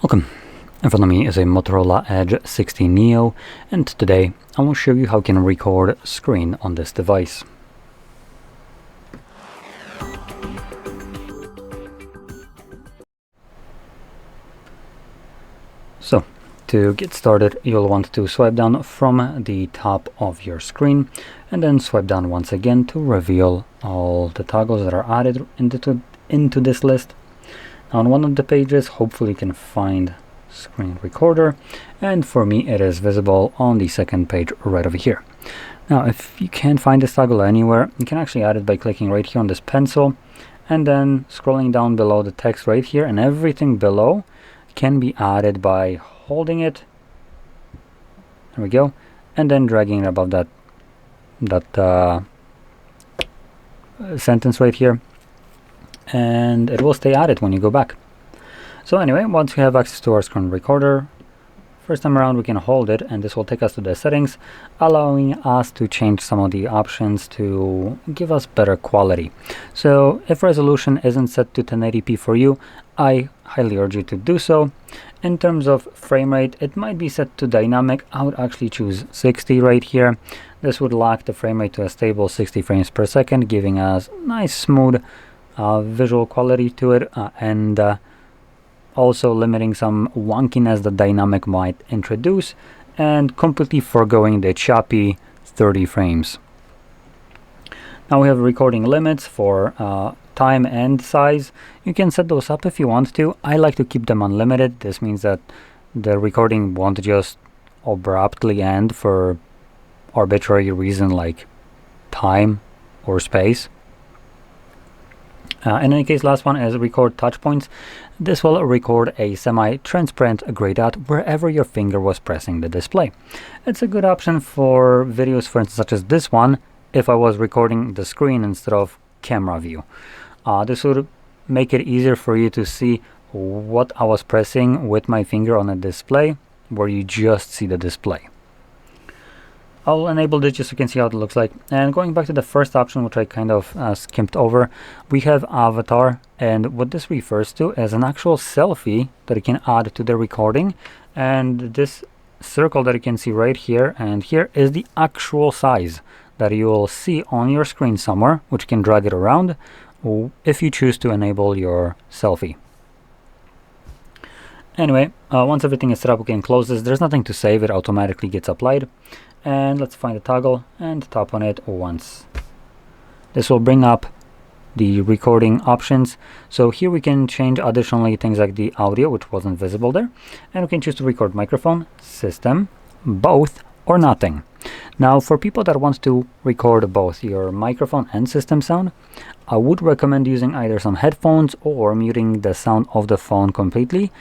Welcome. In front of me is a Motorola Edge 16 Neo, and today I will show you how you can record screen on this device. So, to get started, you'll want to swipe down from the top of your screen and then swipe down once again to reveal all the toggles that are added into this list. On one of the pages, hopefully you can find screen recorder, and for me it is visible on the second page right over here. Now if you can't find this toggle anywhere, you can actually add it by clicking right here on this pencil and then scrolling down below the text right here, and everything below can be added by holding it, there we go, and then dragging it above that sentence right here, and it will stay added when you go back. So anyway, once we have access to our screen recorder, first time around we can hold it, and this will take us to the settings, allowing us to change some of the options to give us better quality. So if resolution isn't set to 1080p for you, I highly urge you to do so. In terms of frame rate, it might be set to dynamic. I would actually choose 60 right here. This would lock the frame rate to a stable 60 frames per second, giving us nice smooth visual quality to it, and also limiting some wonkiness that dynamic might introduce, and completely foregoing the choppy 30 frames. Now we have recording limits for time and size. You can set those up if you want to. I like to keep them unlimited. This means that the recording won't just abruptly end for arbitrary reason like time or space. In any case, last one is record touch points. This will record a semi-transparent gray dot wherever your finger was pressing the display. It's a good option for videos, for instance, such as this one, if I was recording the screen instead of camera view. This would make it easier for you to see what I was pressing with my finger on a display where you just see the display. I'll enable this just so you can see how it looks like. And going back to the first option, which I kind of skipped over, we have avatar, and what this refers to is an actual selfie that you can add to the recording. And this circle that you can see right here and here is the actual size that you will see on your screen somewhere, which you can drag it around if you choose to enable your selfie. Anyway, once everything is set up, we can close this. There's nothing to save, it automatically gets applied. And let's find the toggle and tap on it once. This will bring up the recording options. So here we can change additionally things like the audio, which wasn't visible there, and we can choose to record microphone, system, both, or nothing. Now for people that want to record both your microphone and system sound, I would recommend using either some headphones or muting the sound of the phone completely.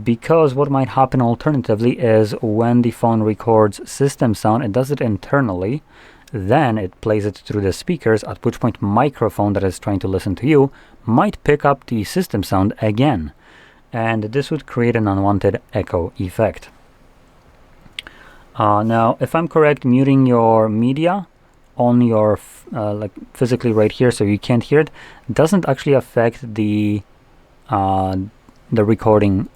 Because what might happen alternatively is when the phone records system sound, it does it internally, then it plays it through the speakers, at which point microphone that is trying to listen to you might pick up the system sound again, and this would create an unwanted echo effect. Now if I'm correct, muting your media on your like physically right here so you can't hear it doesn't actually affect the recording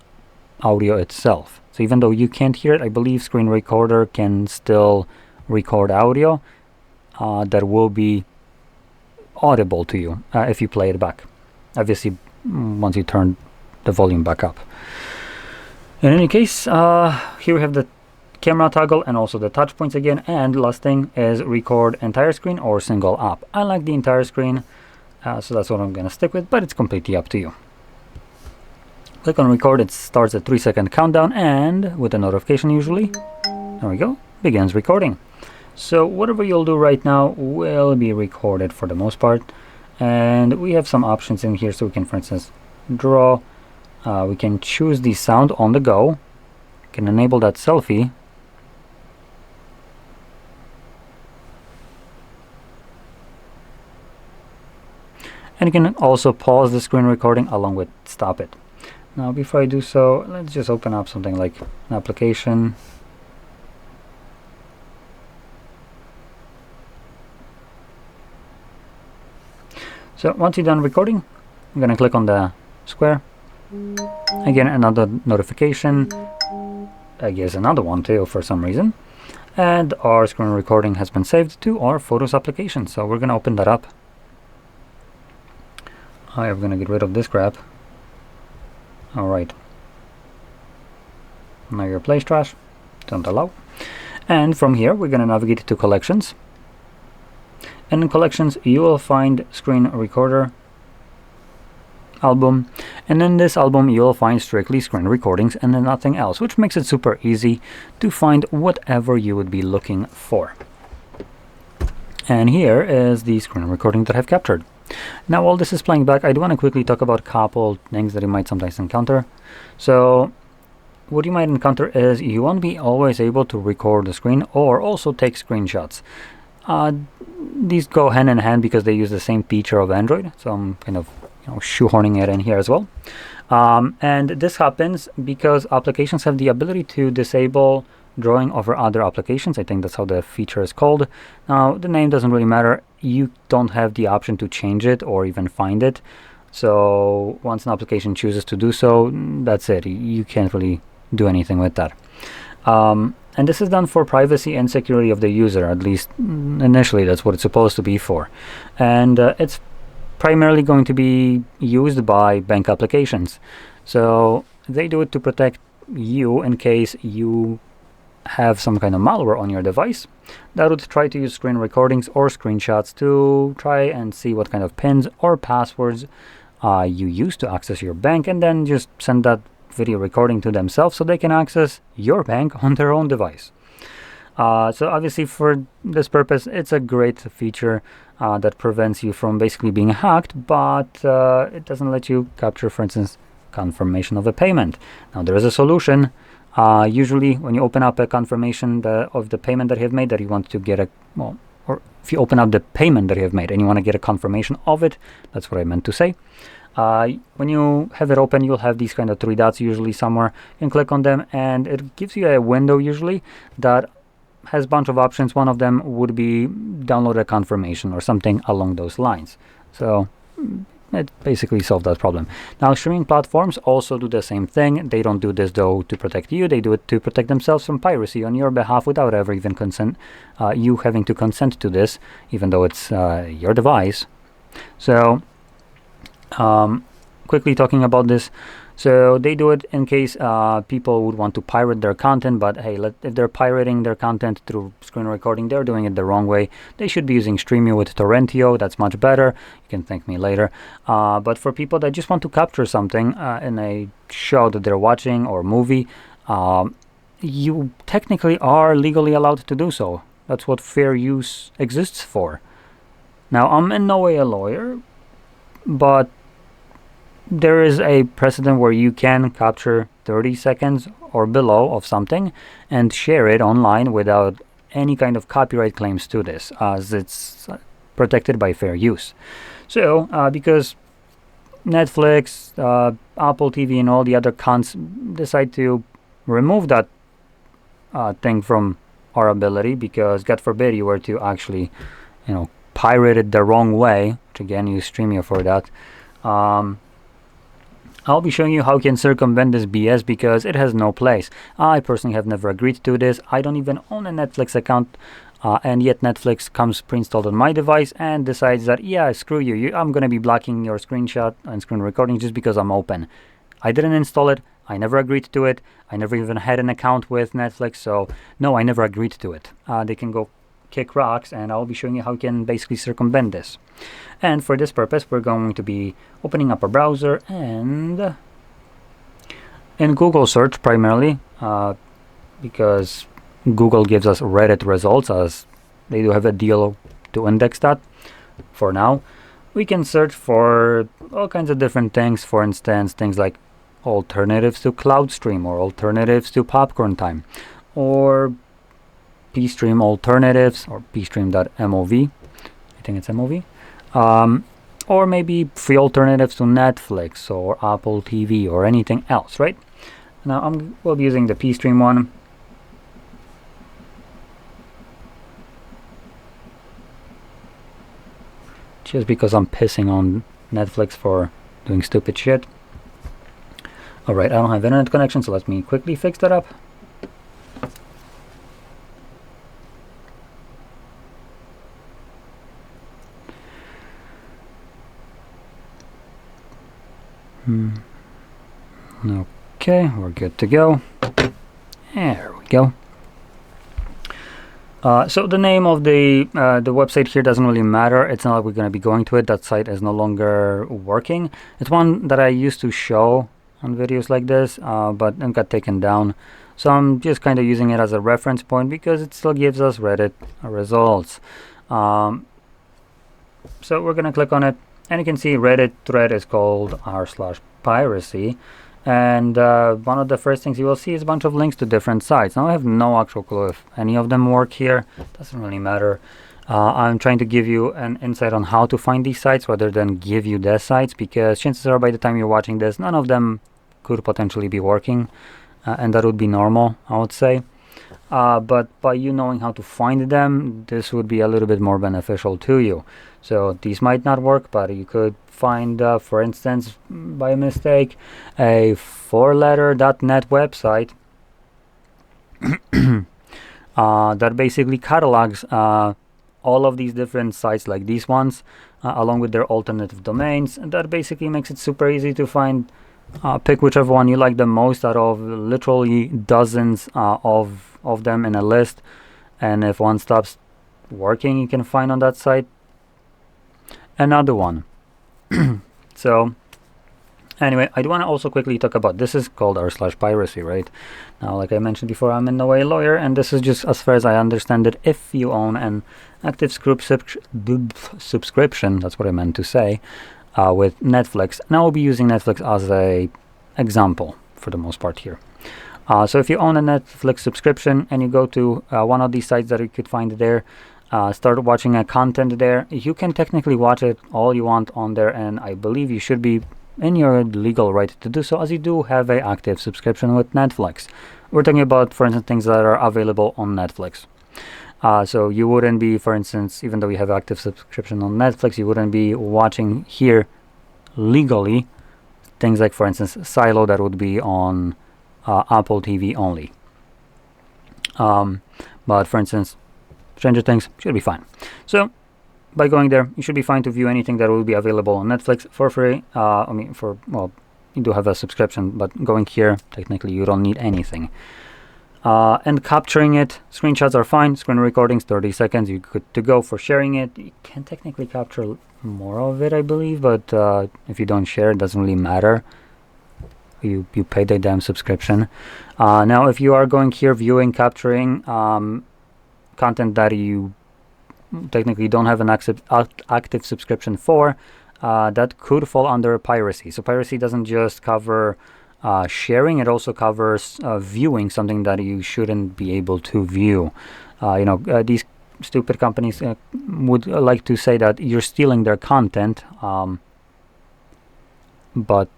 audio itself. So even though you can't hear it, I believe screen recorder can still record audio that will be audible to you if you play it back, obviously once you turn the volume back up. In any case, here we have the camera toggle and also the touch points again, and last thing is record entire screen or single app. I like the entire screen, so that's what I'm gonna stick with, but it's completely up to you. Click on record, it starts a 3-second countdown, and with a notification usually, there we go, begins recording. So whatever you'll do right now will be recorded for the most part, and we have some options in here. So we can, for instance, draw, we can choose the sound on the go, can enable that selfie, and you can also pause the screen recording along with stop it. Now before I do so, let's just open up something like an application. So once you're done recording, I'm going to click on the square Again, another notification. I guess another one too for some reason. And our screen recording has been saved to our Photos application. So we're gonna open that up. I'm gonna get rid of this crap. Alright. Now your place trash. Don't allow. And from here we're gonna navigate to collections. And in collections you will find screen recorder album, and in this album you'll find strictly screen recordings and then nothing else, which makes it super easy to find whatever you would be looking for. And here is the screen recording that I've captured. Now while this is playing back, I do want to quickly talk about a couple things that you might sometimes encounter. So what you might encounter is you won't be always able to record the screen or also take screenshots. These go hand in hand because they use the same feature of Android, so I'm kind of shoehorning it in here as well. And this happens because applications have the ability to disable drawing over other applications. I think that's how the feature is called. Now the name doesn't really matter. You don't have the option to change it or even find it. So once an application chooses to do so, that's it. You can't really do anything with that. And this is done for privacy and security of the user, at least initially that's what it's supposed to be for. And it's primarily going to be used by bank applications. So they do it to protect you in case you have some kind of malware on your device that would try to use screen recordings or screenshots to try and see what kind of pins or passwords you use to access your bank, and then just send that video recording to themselves so they can access your bank on their own device. So obviously for this purpose it's a great feature that prevents you from basically being hacked, but it doesn't let you capture, for instance, confirmation of a payment. Now there is a solution. Usually when you open up a confirmation of the payment that you have made that you want to get or if you open up the payment that you have made and you want to get a confirmation of it, that's what I meant to say. When you have it open, you'll have these kind of three dots usually somewhere. You can click on them and it gives you a window usually that has a bunch of options. One of them would be download a confirmation or something along those lines. So it basically solved that problem. Now streaming platforms also do the same thing. They don't do this though to protect you. They do it to protect themselves from piracy on your behalf without ever even you having to consent to this, even though it's your device. So quickly talking about this, so they do it in case people would want to pirate their content, but hey, if they're pirating their content through screen recording, they're doing it the wrong way. They should be using Streamio with Torrentio. That's much better. You can thank me later. But for people that just want to capture something in a show that they're watching or movie, you technically are legally allowed to do so. That's what fair use exists for. Now, I'm in no way a lawyer, but there is a precedent where you can capture 30 seconds or below of something and share it online without any kind of copyright claims to this, as it's protected by fair use. So because Netflix, Apple TV and all the other cons decide to remove that thing from our ability, because God forbid you were to actually pirate it the wrong way, which again use Streamio for that. I'll be showing you how you can circumvent this BS because it has no place. I personally have never agreed to this. I don't even own a Netflix account, and yet Netflix comes pre-installed on my device and decides that, yeah, screw you, I'm going to be blocking your screenshot and screen recording just because I'm open. I didn't install it. I never agreed to it. I never even had an account with Netflix, so no, I never agreed to it. They can go kick rocks, and I'll be showing you how you can basically circumvent this. And for this purpose, we're going to be opening up a browser and in Google search primarily, because Google gives us Reddit results, as they do have a deal to index that for now. We can search for all kinds of different things. For instance, things like alternatives to CloudStream or alternatives to Popcorn Time, or pstream alternatives, or pstream.mov, I think it's MOV, or maybe free alternatives to Netflix or Apple TV or anything else, right? Now we'll be using the pstream one. Just because I'm pissing on Netflix for doing stupid shit. Alright, I don't have internet connection, so let me quickly fix that up. Okay, we're good to go. There we go. So the name of the website here doesn't really matter. It's not like we're going to be going to it. That site is no longer working. It's one that I used to show on videos like this, but it got taken down. So I'm just kind of using it as a reference point because it still gives us Reddit results. So we're going to click on it, and you can see Reddit thread is called r/piracy. And one of the first things you will see is a bunch of links to different sites. Now I have no actual clue if any of them work here. Doesn't really matter. I'm trying to give you an insight on how to find these sites rather than give you the sites, because chances are by the time you're watching this, none of them could potentially be working, and that would be normal, I would say. But by you knowing how to find them, this would be a little bit more beneficial to you. So these might not work, but you could find, for instance, by mistake, a 4-letter .net website that basically catalogs all of these different sites like these ones, along with their alternative domains. And that basically makes it super easy to find. Pick whichever one you like the most out of literally dozens of them in a list, and if one stops working, you can find on that site another one. So anyway, I do want to also quickly talk about, this is called r/piracy, right? Now, like I mentioned before, I'm in no way a lawyer, and this is just as far as I understand it. If you own an active subscription, that's what I meant to say, with Netflix, and I will be using Netflix as a example for the most part here. So if you own a Netflix subscription and you go to one of these sites that you could find there, start watching a content there, you can technically watch it all you want on there, and I believe you should be in your legal right to do so, as you do have an active subscription with Netflix. We're talking about, for instance, things that are available on Netflix. So you wouldn't be, for instance, even though you have active subscription on Netflix, you wouldn't be watching here legally things like, for instance, Silo, that would be on Apple TV only. But for instance, Stranger Things should be fine. So by going there, you should be fine to view anything that will be available on Netflix for free. I mean, well, you do have a subscription, but going here, technically you don't need anything. And capturing it, screenshots are fine. Screen recordings, 30 seconds, you're good to go for sharing it. You can technically capture more of it, I believe, but if you don't share, it doesn't really matter. You pay the damn subscription. Now, if you are going here, viewing, capturing content that you technically don't have an active subscription for, that could fall under piracy. So piracy doesn't just cover sharing, it also covers viewing something that you shouldn't be able to view. These stupid companies would like to say that you're stealing their content, but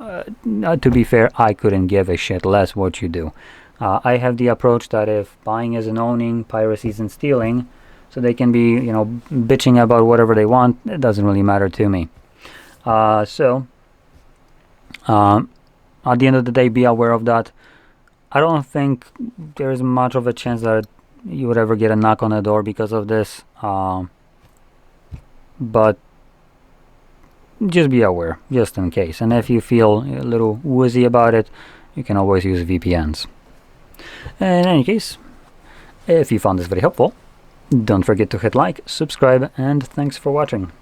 to be fair, I couldn't give a shit less what you do. I have the approach that if buying isn't owning, piracy isn't stealing, so they can be, bitching about whatever they want, it doesn't really matter to me. So at the end of the day, be aware of that. I don't think there is much of a chance that you would ever get a knock on the door because of this, but just be aware, just in case. And if you feel a little woozy about it, you can always use VPNs. In any case, if you found this very helpful, don't forget to hit like, subscribe, and thanks for watching.